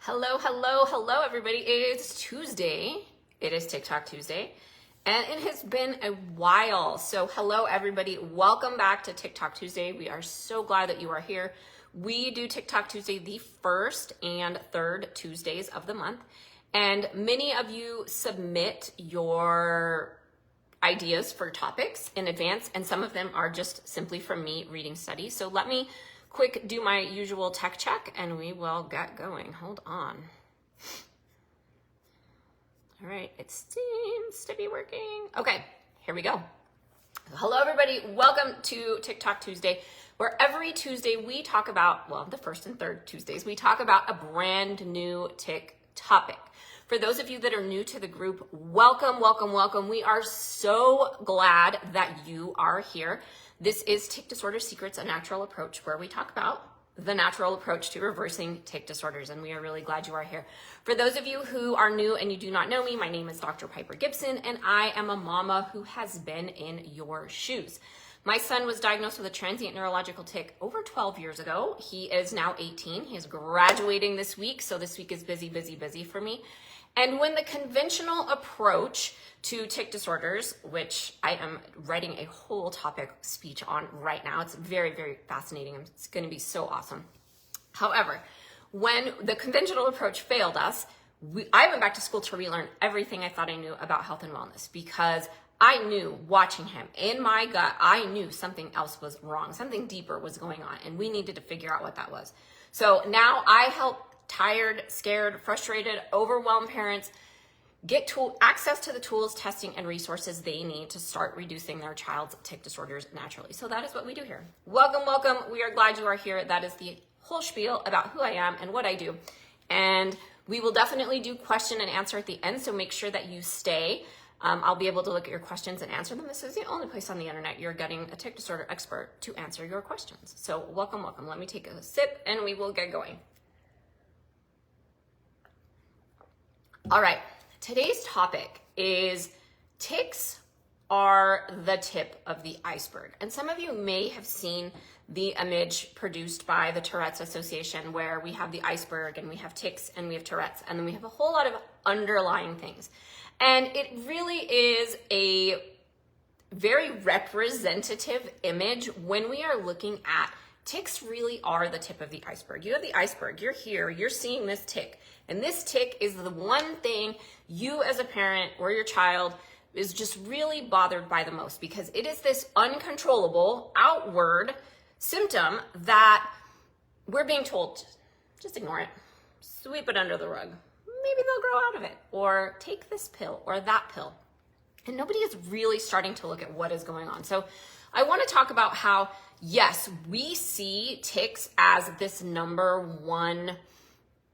Hello, everybody. It is Tuesday. It is TikTok Tuesday, and it has been a while. So hello, everybody. Welcome back to TikTok Tuesday. We are so glad that you are here. We do TikTok Tuesday the first and third Tuesdays of the month, and many of you submit your ideas for topics in advance, and some of them are just simply from me reading studies. So let me quick do my usual tech check and we will get going. Hold on. All right, it seems to be working. Okay, here we go. Hello, everybody. Welcome to TikTok Tuesday, where every Tuesday we talk about, well, the first and third Tuesdays, we talk about a brand new Tic topic. For those of you that are new to the group, welcome, welcome, welcome. We are so glad that you are here. This is Tic Disorder Secrets, a natural approach where we talk about the natural approach to reversing tic disorders, and we are really glad you are here. For those of you who are new and you do not know me, my name is Dr. Piper Gibson, and I am a mama who has been in your shoes. My son was diagnosed with a transient neurological tic over 12 years ago. He is now 18. He is graduating this week, so this week is busy, busy, busy for me. And when the conventional approach to tic disorders, which I am writing a whole topic speech on right now, it's very, very fascinating. It's going to be so awesome. However, when the conventional approach failed us, I went back to school to relearn everything I thought I knew about health and wellness, because I knew, watching him, in my gut, I knew something else was wrong. Something deeper was going on, and we needed to figure out what that was. So now I help tired, scared, frustrated, overwhelmed parents get access to the tools, testing, and resources they need to start reducing their child's tic disorders naturally. So that is what we do here. Welcome, welcome. We are glad you are here. That is the whole spiel about who I am and what I do. And we will definitely do question and answer at the end, so make sure that you stay. I'll be able to look at your questions and answer them. This is the only place on the internet you're getting a tic disorder expert to answer your questions. So welcome, welcome. Let me take a sip and we will get going. All right, today's topic is tics are the tip of the iceberg. And some of you may have seen the image produced by the Tourette's Association, where we have the iceberg and we have tics and we have Tourette's, and then we have a whole lot of underlying things. And it really is a very representative image when we are looking at tics. Really are the tip of the iceberg. You have the iceberg, you're here, you're seeing this tic. And this tic is the one thing you as a parent or your child is just really bothered by the most, because it is this uncontrollable outward symptom that we're being told, just ignore it, sweep it under the rug. Maybe they'll grow out of it, or take this pill or that pill. And nobody is really starting to look at what is going on. So I want to talk about how, yes, we see tics as this number one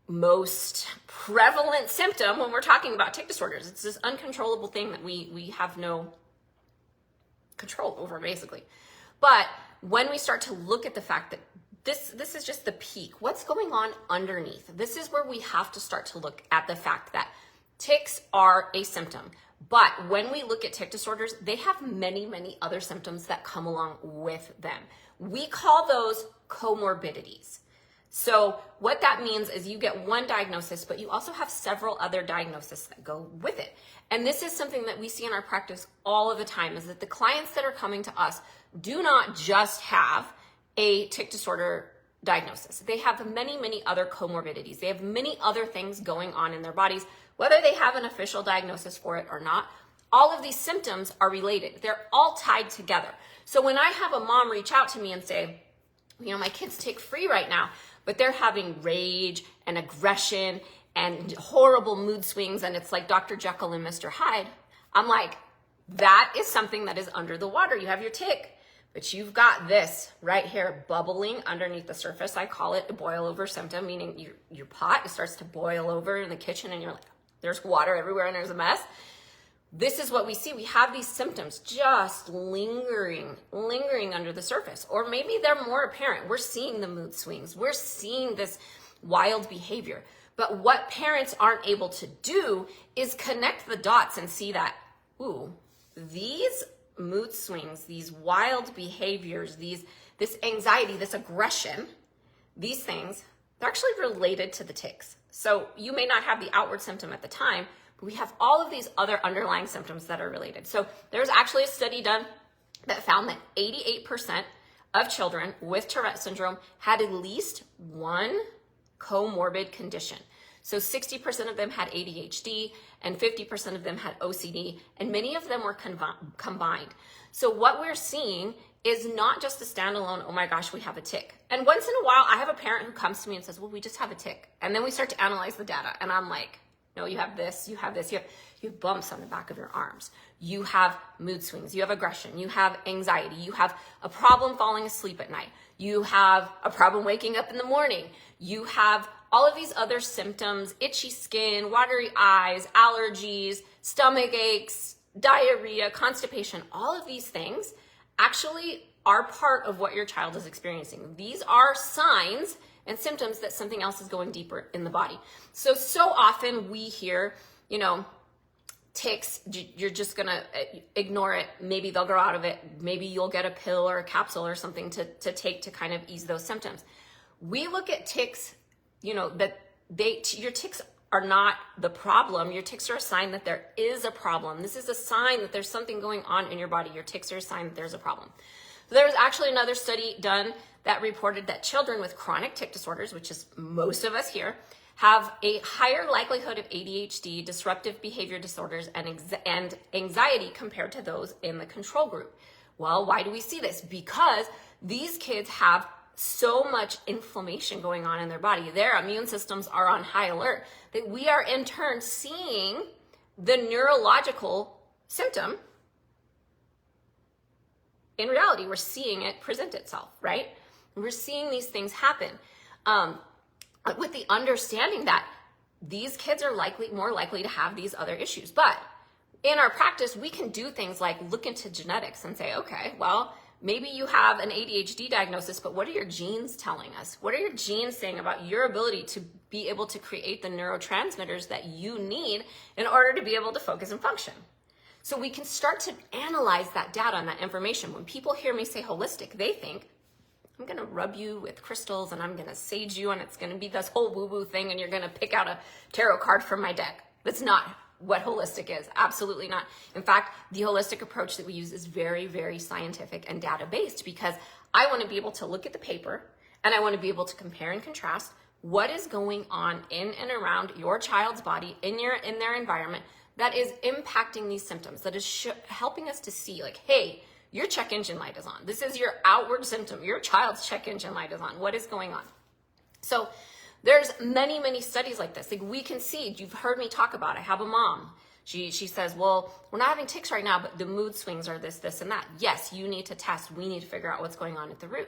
most prevalent symptom when we're talking about tic disorders. It's this uncontrollable thing that we have no control over, basically. But when we start to look at the fact that this is just the peak, what's going on underneath? This is where we have to start to look at the fact that tics are a symptom. But when we look at tic disorders, they have many, many other symptoms that come along with them. We call those comorbidities. So what that means is you get one diagnosis, but you also have several other diagnoses that go with it. And this is something that we see in our practice all of the time, is that the clients that are coming to us do not just have a tic disorder diagnosis. They have many, many other comorbidities. They have many other things going on in their bodies, whether they have an official diagnosis for it or not. All of these symptoms are related. They're all tied together. So when I have a mom reach out to me and say, my kid's tic free right now, but they're having rage and aggression and horrible mood swings, and it's like Dr. Jekyll and Mr. Hyde, I'm like, that is something that is under the water. You have your tic, but you've got this right here bubbling underneath the surface. I call it a boil over symptom, meaning your pot starts to boil over in the kitchen and you're like, there's water everywhere and there's a mess. This is what we see. We have these symptoms just lingering under the surface. Or maybe they're more apparent. We're seeing the mood swings. We're seeing this wild behavior. But what parents aren't able to do is connect the dots and see that, these mood swings, these wild behaviors, this anxiety, this aggression, these things they're actually related to the tics. So you may not have the outward symptom at the time, but we have all of these other underlying symptoms that are related. So there's actually a study done that found that 88% of children with Tourette syndrome had at least one comorbid condition. So 60% of them had ADHD and 50% of them had OCD, and many of them were combined. So what we're seeing is not just a standalone, oh my gosh, we have a tic. And once in a while, I have a parent who comes to me and says, well, we just have a tic. And then we start to analyze the data. And I'm like, no, you have this, you have this, you have bumps on the back of your arms. You have mood swings, you have aggression, you have anxiety, you have a problem falling asleep at night. You have a problem waking up in the morning. You have all of these other symptoms, itchy skin, watery eyes, allergies, stomach aches, diarrhea, constipation. All of these things actually are part of what your child is experiencing. These are signs and symptoms that something else is going deeper in the body. So often we hear, tics, you're just gonna ignore it. Maybe they'll grow out of it. Maybe you'll get a pill or a capsule or something to take to kind of ease those symptoms. We look at tics, that your tics are not the problem. Your tics are a sign that there is a problem. This is a sign that there's something going on in your body. Your tics are a sign that there's a problem. So there's actually another study done that reported that children with chronic tic disorders, which is most of us here, have a higher likelihood of ADHD, disruptive behavior disorders, and anxiety compared to those in the control group. Well, why do we see this? Because these kids have so much inflammation going on in their body. Their immune systems are on high alert that we are in turn seeing the neurological symptom. In reality, we're seeing it present itself, right? We're seeing these things happen with the understanding that these kids are more likely to have these other issues. But in our practice, we can do things like look into genetics and say, okay, well, maybe you have an ADHD diagnosis, but what are your genes telling us? What are your genes saying about your ability to be able to create the neurotransmitters that you need in order to be able to focus and function? So we can start to analyze that data and that information. When people hear me say holistic, they think, I'm going to rub you with crystals and I'm going to sage you and it's going to be this whole woo-woo thing and you're going to pick out a tarot card from my deck. That's not what holistic is. Absolutely not. In fact, the holistic approach that we use is very, very scientific and data-based because I want to be able to look at the paper and I want to be able to compare and contrast what is going on in and around your child's body, in their environment that is impacting these symptoms, that is helping us to see like, hey, your check engine light is on. This is your outward symptom. Your child's check engine light is on. What is going on? So there's many, many studies like this. Like we can see, you've heard me talk about, I have a mom. She says, well, we're not having tics right now, but the mood swings are this, and that. Yes, you need to test. We need to figure out what's going on at the root.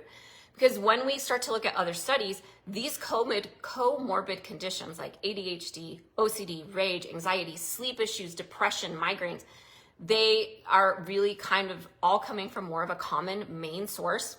Because when we start to look at other studies, these comorbid conditions like ADHD, OCD, rage, anxiety, sleep issues, depression, migraines, they are really kind of all coming from more of a common main source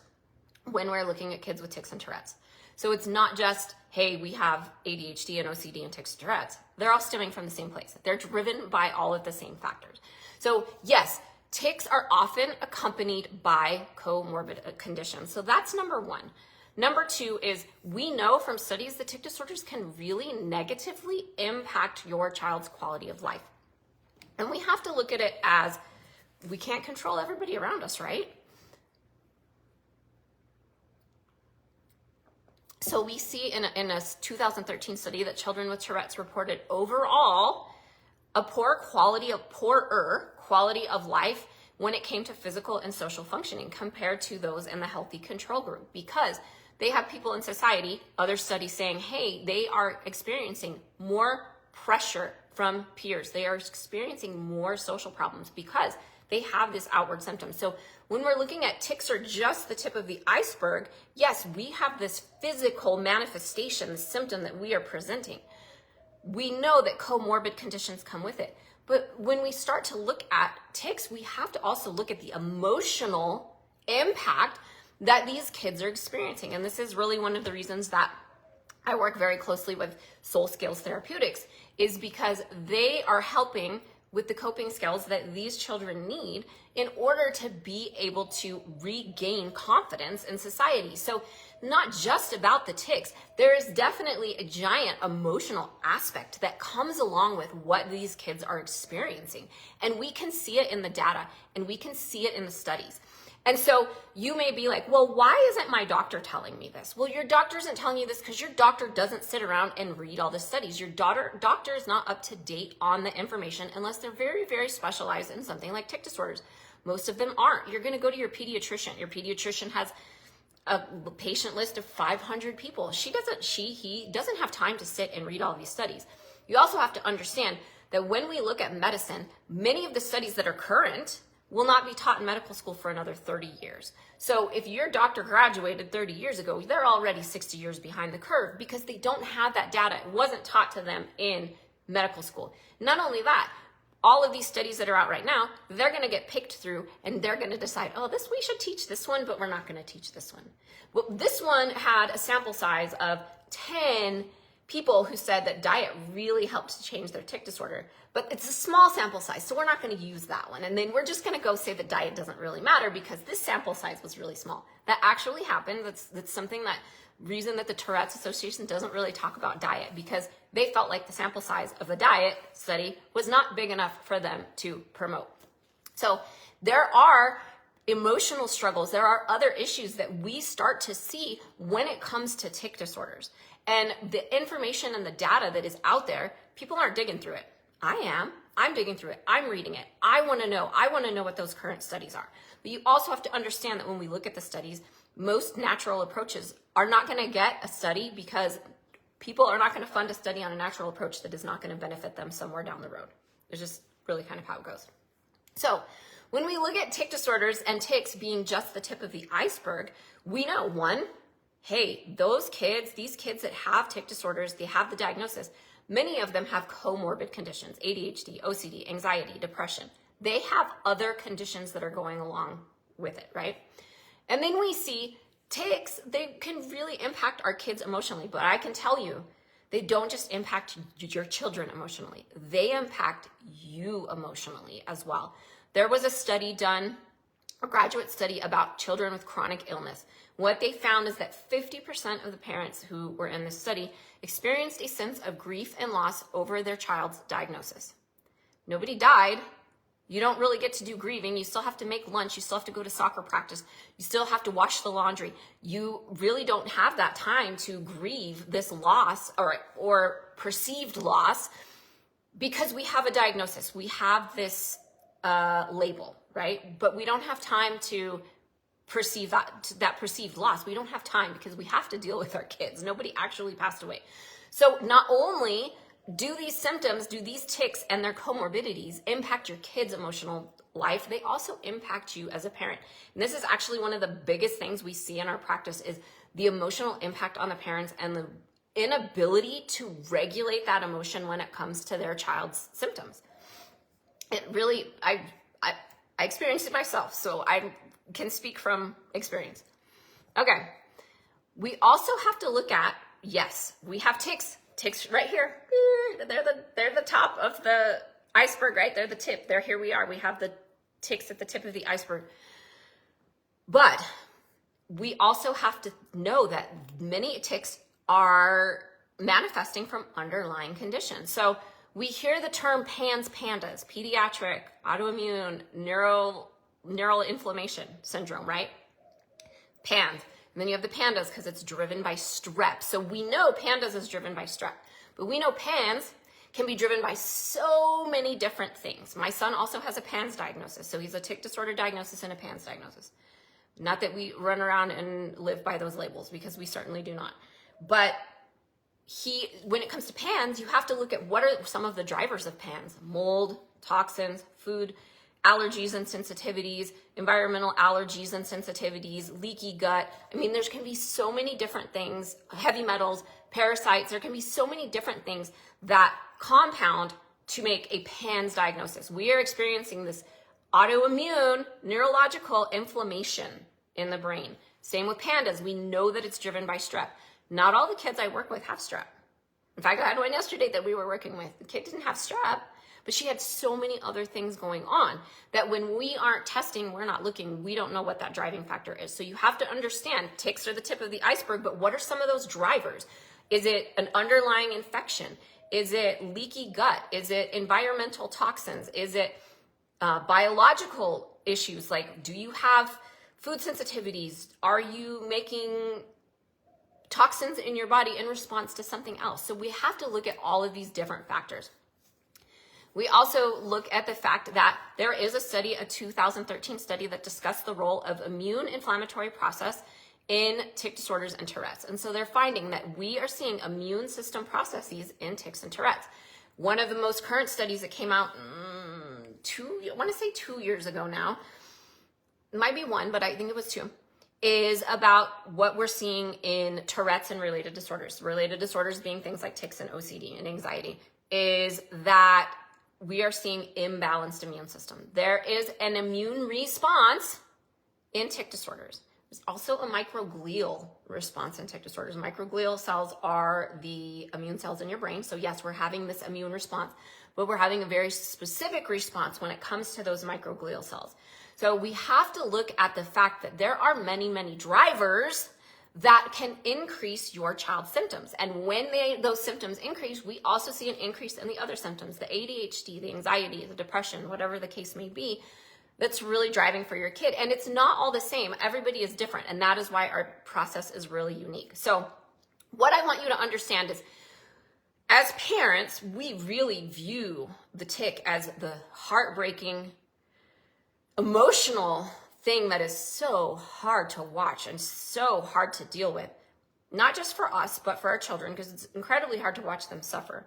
when we're looking at kids with tics and Tourette's. So it's not just, hey, we have ADHD and OCD and tics and Tourette's. They're all stemming from the same place. They're driven by all of the same factors. So yes, tics are often accompanied by comorbid conditions. So that's number one. Number two is we know from studies that tic disorders can really negatively impact your child's quality of life. And we have to look at it as we can't control everybody around us, right? So we see in a 2013 study that children with Tourette's reported overall a poorer quality of life when it came to physical and social functioning compared to those in the healthy control group because they have people in society, other studies saying, hey, they are experiencing more pressure from peers. They are experiencing more social problems because they have this outward symptom. So when we're looking at tics are just the tip of the iceberg, yes, we have this physical manifestation, the symptom that we are presenting. We know that comorbid conditions come with it. But when we start to look at tics, we have to also look at the emotional impact that these kids are experiencing. And this is really one of the reasons that I work very closely with Soul Scales Therapeutics is because they are helping with the coping skills that these children need in order to be able to regain confidence in society. So not just about the tics. There is definitely a giant emotional aspect that comes along with what these kids are experiencing. And we can see it in the data, and we can see it in the studies. And so you may be like, well, why isn't my doctor telling me this? Well, your doctor isn't telling you this because your doctor doesn't sit around and read all the studies. Your doctor is not up to date on the information unless they're very, very specialized in something like tic disorders. Most of them aren't. You're going to go to your pediatrician. Your pediatrician has a patient list of 500 people. He doesn't have time to sit and read all these studies. You also have to understand that when we look at medicine, many of the studies that are current will not be taught in medical school for another 30 years. So if your doctor graduated 30 years ago, they're already 60 years behind the curve because they don't have that data. It wasn't taught to them in medical school. Not only that, all of these studies that are out right now, they're going to get picked through and they're going to decide, oh, we should teach this one, but we're not going to teach this one. Well, this one had a sample size of 10 people who said that diet really helped to change their tic disorder, but it's a small sample size, so we're not going to use that one. And then we're just going to go say that diet doesn't really matter because this sample size was really small. That actually happened. That's something reason that the Tourette's Association doesn't really talk about diet, because they felt like the sample size of the diet study was not big enough for them to promote. So there are emotional struggles. There are other issues that we start to see when it comes to tic disorders. And the information and the data that is out there, people aren't digging through it. I am. I'm digging through it. I'm reading it. I want to know. I want to know what those current studies are. But you also have to understand that when we look at the studies, most natural approaches are not going to get a study because people are not going to fund a study on a natural approach that is not going to benefit them somewhere down the road. It's just really kind of how it goes. So when we look at tic disorders and tics being just the tip of the iceberg, we know, one, hey, these kids that have tic disorders, they have the diagnosis. Many of them have comorbid conditions, ADHD, OCD, anxiety, depression. They have other conditions that are going along with it, right? And then we see tics, they can really impact our kids emotionally, but I can tell you, they don't just impact your children emotionally. They impact you emotionally as well. There was a study done, a graduate study about children with chronic illness. What they found is that 50% of the parents who were in this study experienced a sense of grief and loss over their child's diagnosis. Nobody died. You don't really get to do grieving. You still have to make lunch. You still have to go to soccer practice. You still have to wash the laundry. You really don't have that time to grieve this loss or perceived loss because we have a diagnosis. We have this label, right? But we don't have time to perceive that perceived loss. We don't have time because we have to deal with our kids. Nobody actually passed away. So not only do these symptoms, do these tics and their comorbidities impact your kids' emotional life, they also impact you as a parent. And this is actually one of the biggest things we see in our practice is the emotional impact on the parents and the inability to regulate that emotion when it comes to their child's symptoms. It really, I experienced it myself, so I can speak from experience. Okay, we also have to look at, yes, we have tics right here. They're the top of the iceberg, right? They're the tip. Here we are. We have the tics at the tip of the iceberg. But we also have to know that many tics are manifesting from underlying conditions. So we hear the term PANS, pandas, pediatric, autoimmune, neural inflammation syndrome, right? PANS. And then you have the pandas because it's driven by strep. So we know pandas is driven by strep, but we know PANS can be driven by so many different things. My son also has a PANS diagnosis. So he's a tic disorder diagnosis and a PANS diagnosis. Not that we run around and live by those labels because we certainly do not. But when it comes to PANS, you have to look at what are some of the drivers of PANS: mold, toxins, food, allergies and sensitivities, environmental allergies and sensitivities, leaky gut. I mean, there can be so many different things, heavy metals, parasites. There can be so many different things that compound to make a PANS diagnosis. We are experiencing this autoimmune neurological inflammation in the brain. Same with pandas. We know that it's driven by strep. Not all the kids I work with have strep. In fact, I had one yesterday that we were working with. The kid didn't have strep, but she had so many other things going on that when we aren't testing, we're not looking, we don't know what that driving factor is. So you have to understand tics are the tip of the iceberg, but what are some of those drivers? Is it an underlying infection? Is it leaky gut? Is it environmental toxins? Is it biological issues? Like, do you have food sensitivities? Are you making toxins in your body in response to something else? So we have to look at all of these different factors. We also look at the fact that there is a study, a 2013 study that discussed the role of immune inflammatory process in tic disorders and Tourette's. And so they're finding that we are seeing immune system processes in tics and Tourette's. One of the most current studies that came out I want to say 2 years ago now, it might be one, but I think it was 2, is about what we're seeing in Tourette's and related disorders. Related disorders being things like tics and OCD and anxiety, is that we are seeing imbalanced immune system. There is an immune response in tic disorders. There's also a microglial response in tic disorders. Microglial cells are the immune cells in your brain. So yes, we're having this immune response, but we're having a very specific response when it comes to those microglial cells. So we have to look at the fact that there are many, many drivers that can increase your child's symptoms. And when those symptoms increase, we also see an increase in the other symptoms, the ADHD, the anxiety, the depression, whatever the case may be, that's really driving for your kid. And it's not all the same. Everybody is different. And that is why our process is really unique. So what I want you to understand is, as parents, we really view the tic as the heartbreaking, emotional thing that is so hard to watch and so hard to deal with. Not just for us, but for our children, because it's incredibly hard to watch them suffer.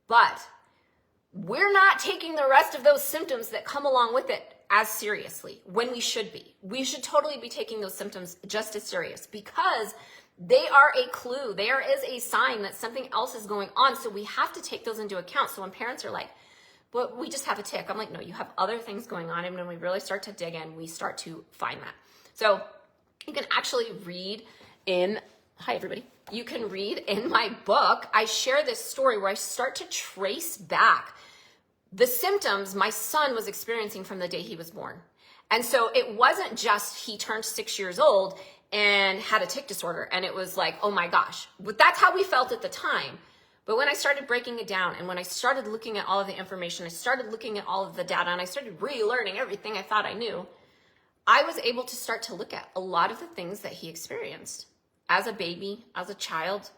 But we're not taking the rest of those symptoms that come along with it as seriously when we should be. We should totally be taking those symptoms just as serious because they are a clue. There is a sign that something else is going on. So we have to take those into account. So when parents are like, but we just have a tic, I'm like, no, you have other things going on. And when we really start to dig in, we start to find that. So you can actually read in, hi everybody, you can read in my book, I share this story where I start to trace back the symptoms my son was experiencing from the day he was born. And so it wasn't just he turned 6 years old and had a tic disorder and it was like, oh my gosh, but that's how we felt at the time. But when I started breaking it down and when I started looking at all of the information, I started looking at all of the data and I started relearning everything I thought I knew, I was able to start to look at a lot of the things that he experienced as a baby, as a child,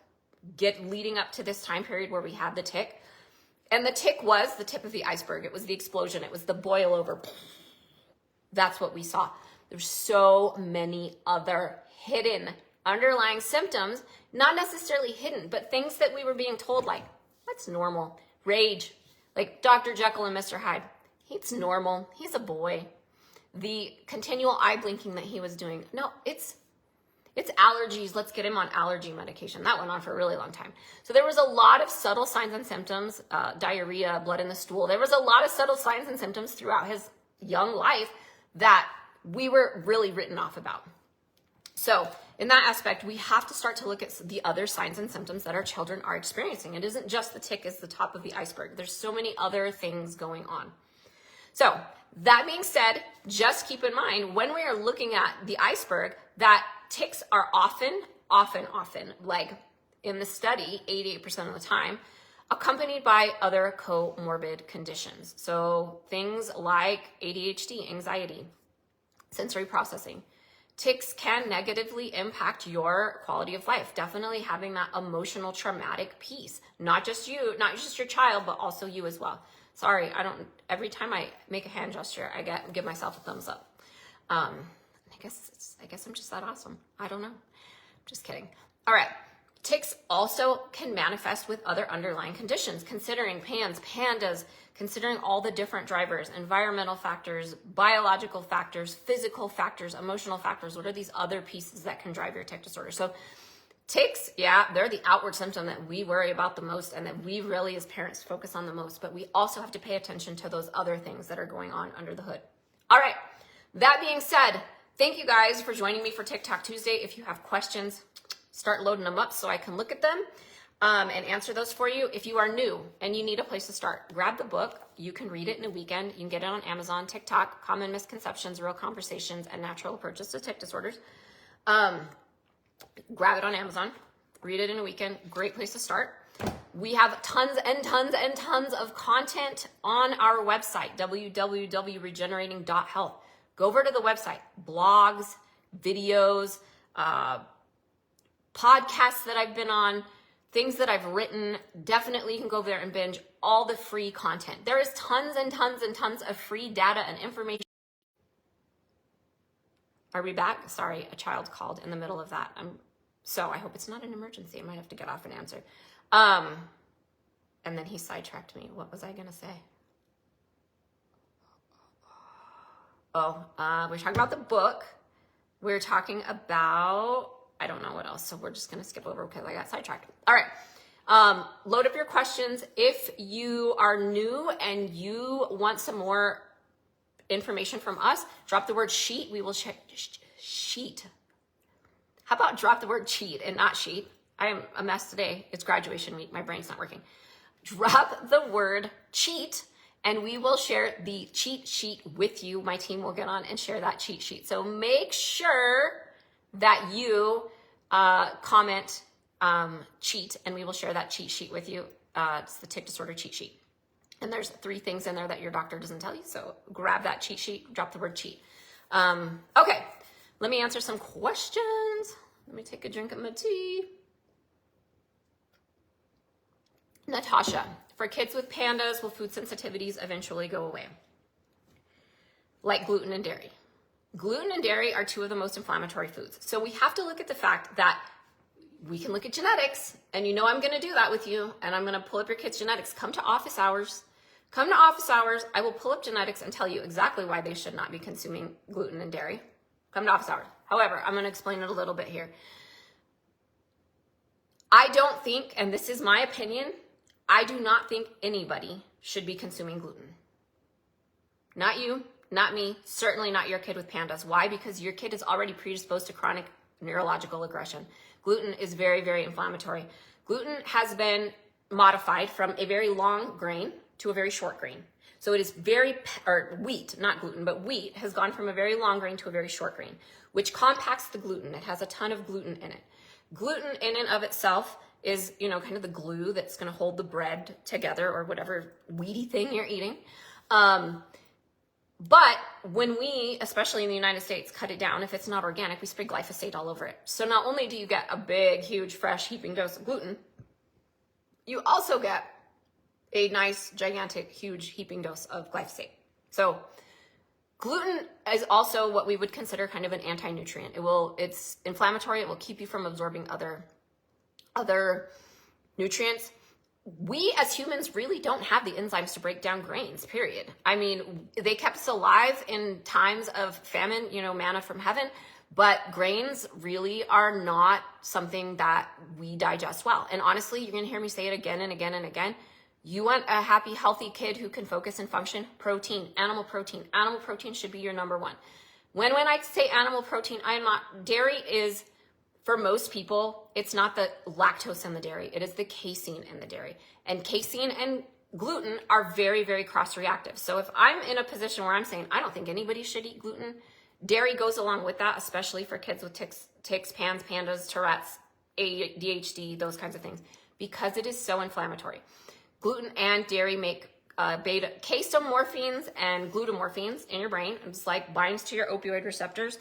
leading up to this time period where we had the tic. And the tic was the tip of the iceberg. It was the explosion. It was the boil over. That's what we saw. There's so many other hidden underlying symptoms, not necessarily hidden, but things that we were being told like, that's normal. Rage, like Dr. Jekyll and Mr. Hyde. It's normal. He's a boy. The continual eye blinking that he was doing. No, it's allergies. Let's get him on allergy medication. That went on for a really long time. So there was a lot of subtle signs and symptoms, diarrhea, blood in the stool. There was a lot of subtle signs and symptoms throughout his young life that we were really written off about. So in that aspect, we have to start to look at the other signs and symptoms that our children are experiencing. It isn't just the tic is the top of the iceberg. There's so many other things going on. So that being said, just keep in mind when we are looking at the iceberg that tics are often, like in the study, 88% of the time, accompanied by other comorbid conditions. So things like ADHD, anxiety, sensory processing. Tics can negatively impact your quality of life. Definitely having that emotional traumatic piece. Not just you, not just your child, but also you as well. Sorry, every time I make a hand gesture, I give myself a thumbs up. I guess I'm just that awesome. I don't know. Just kidding. All right. Tics also can manifest with other underlying conditions, considering pandas, considering all the different drivers, environmental factors, biological factors, physical factors, emotional factors. What are these other pieces that can drive your tic disorder? So tics, yeah, they're the outward symptom that we worry about the most and that we really as parents focus on the most, but we also have to pay attention to those other things that are going on under the hood. All right. That being said, thank you guys for joining me for TikTok Tuesday. If you have questions, start loading them up so I can look at them. and answer those for you. If you are new and you need a place to start, grab the book. You can read it in a weekend. You can get it on Amazon, TikTok, Common Misconceptions, Real Conversations, and Natural Approaches to Tic Disorders. Grab it on Amazon. Read it in a weekend. Great place to start. We have tons and tons and tons of content on our website, www.regenerating.health. Go over to the website, blogs, videos, podcasts that I've been on, things that I've written. Definitely you can go over there and binge all the free content. There is tons and tons and tons of free data and information. Are we back? Sorry, a child called in the middle of that. So I hope it's not an emergency. I might have to get off and answer. And then he sidetracked me. What was I going to say? We're talking about the book. We're talking about, I don't know what else. So we're just going to skip over because I got sidetracked. All right. Load up your questions. If you are new and you want some more information from us, drop the word sheet. We will sheet. How about drop the word cheat and not sheet? I am a mess today. It's graduation week. My brain's not working. Drop the word cheat and we will share the cheat sheet with you. My team will get on and share that cheat sheet. So make sure that you comment cheat and we will share that cheat sheet with you. It's the Tic Disorder cheat sheet. And there's 3 things in there that your doctor doesn't tell you. So grab that cheat sheet, drop the word cheat. Okay, let me answer some questions. Let me take a drink of my tea. Natasha, for kids with pandas, will food sensitivities eventually go away? Like gluten and dairy. Gluten and dairy are 2 of the most inflammatory foods. So we have to look at the fact that we can look at genetics, and you know I'm going to do that with you, and I'm going to pull up your kids' genetics. Come to office hours. Come to office hours. I will pull up genetics and tell you exactly why they should not be consuming gluten and dairy. Come to office hours. However, I'm going to explain it a little bit here. I don't think, and this is my opinion, I do not think anybody should be consuming gluten. Not you, not me, certainly not your kid with pandas. Why? Because your kid is already predisposed to chronic neurological aggression. Gluten is very, very inflammatory. Gluten has been modified from a very long grain to a very short grain. So it is wheat, not gluten, but wheat has gone from a very long grain to a very short grain, which compacts the gluten. It has a ton of gluten in it. Gluten in and of itself is, kind of the glue that's going to hold the bread together or whatever weedy thing you're eating. But when we, especially in the United States, cut it down, if it's not organic, we spray glyphosate all over it. So not only do you get a big, huge, fresh heaping dose of gluten, you also get a nice, gigantic, huge heaping dose of glyphosate. So gluten is also what we would consider kind of an anti-nutrient. It's inflammatory. It will keep you from absorbing other nutrients. We as humans really don't have the enzymes to break down grains, period. I mean, they kept us alive in times of famine, manna from heaven, but grains really are not something that we digest well. And honestly, you're going to hear me say it again and again and again. You want a happy, healthy kid who can focus and function? Protein, animal protein. Animal protein should be your number one. When I say animal protein, dairy is, for most people, it's not the lactose in the dairy. It is the casein in the dairy. And casein and gluten are very, very cross-reactive. So if I'm in a position where I'm saying, I don't think anybody should eat gluten, dairy goes along with that, especially for kids with tics, PANS, pandas, Tourette's, ADHD, those kinds of things, because it is so inflammatory. Gluten and dairy make beta casomorphines and glutamorphines in your brain. It's like binds to your opioid receptors.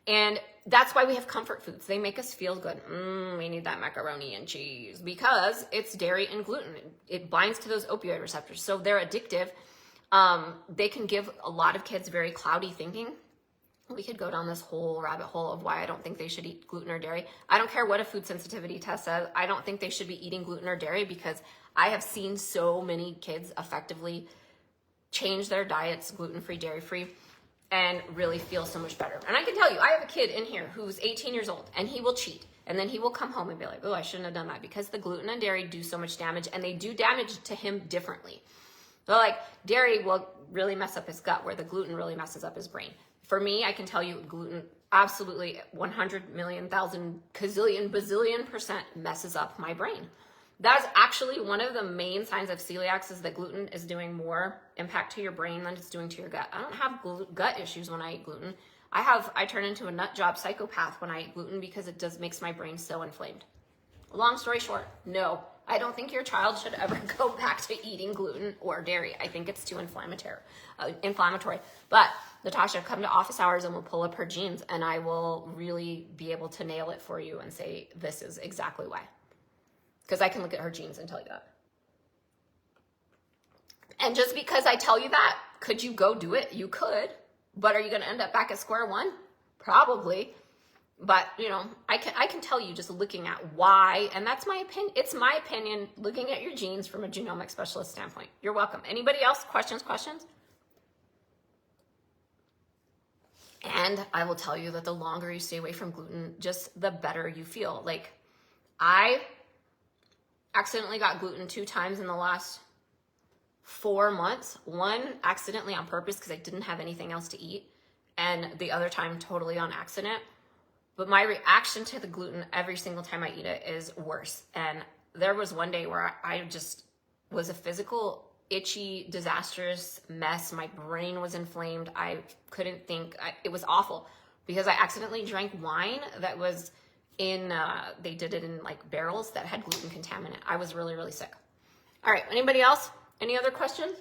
And that's why we have comfort foods. They make us feel good. We need that macaroni and cheese because it's dairy and gluten. It binds to those opioid receptors. So they're addictive. They can give a lot of kids very cloudy thinking. We could go down this whole rabbit hole of why I don't think they should eat gluten or dairy. I don't care what a food sensitivity test says. I don't think they should be eating gluten or dairy because I have seen so many kids effectively change their diets, gluten-free, dairy-free, and really feel so much better. And I can tell you, I have a kid in here who's 18 years old, and he will cheat. And then he will come home and be like, oh, I shouldn't have done that, because the gluten and dairy do so much damage, and they do damage to him differently. So like dairy will really mess up his gut, where the gluten really messes up his brain. For me, I can tell you gluten absolutely 100 million, thousand, gazillion, bazillion % messes up my brain. That's actually one of the main signs of celiac is that gluten is doing more impact to your brain than it's doing to your gut. I don't have gut issues when I eat gluten. I turn into a nut job psychopath when I eat gluten because it makes my brain so inflamed. Long story short, no, I don't think your child should ever go back to eating gluten or dairy. I think it's too inflammatory. But Natasha, come to office hours and we'll pull up her genes and I will really be able to nail it for you and say, this is exactly why. Because I can look at her genes and tell you that. And just because I tell you that, could you go do it? You could. But are you going to end up back at square one? Probably. But, you know, I can tell you just looking at why, and that's my opinion. It's my opinion looking at your genes from a genomic specialist standpoint. You're welcome. Anybody else? Questions? And I will tell you that the longer you stay away from gluten, just the better you feel. Like, I accidentally got gluten 2 times in the last 4 months. One accidentally on purpose because I didn't have anything else to eat, and the other time totally on accident. But my reaction to the gluten every single time I eat it is worse. And there was one day where I just was a physical, itchy, disastrous mess. My brain was inflamed. I couldn't think. It was awful because I accidentally drank wine that was they did it in like barrels that had gluten contaminant. I was really, really sick. All right, anybody else? Any other questions?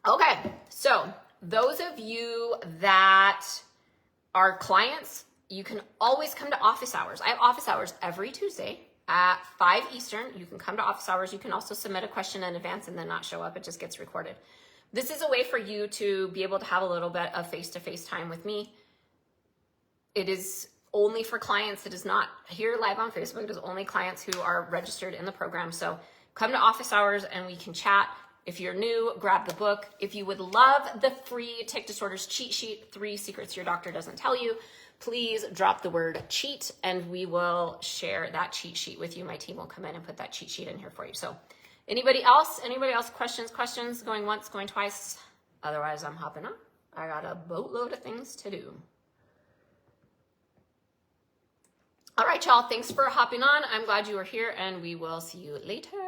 Okay, so those of you that are clients, you can always come to office hours. I have office hours every Tuesday at 5 Eastern. You can come to office hours. You can also submit a question in advance and then not show up. It just gets recorded. This is a way for you to be able to have a little bit of face-to-face time with me. It is only for clients. It is not here live on Facebook. It is only clients who are registered in the program. So come to office hours and we can chat. If you're new, grab the book. If you would love the free Tic Disorders cheat sheet, 3 secrets your doctor doesn't tell you, please drop the word cheat and we will share that cheat sheet with you. My team will come in and put that cheat sheet in here for you. So anybody else? Questions? Going once, going twice? Otherwise, I'm hopping on. I got a boatload of things to do. All right, y'all. Thanks for hopping on. I'm glad you were here and we will see you later.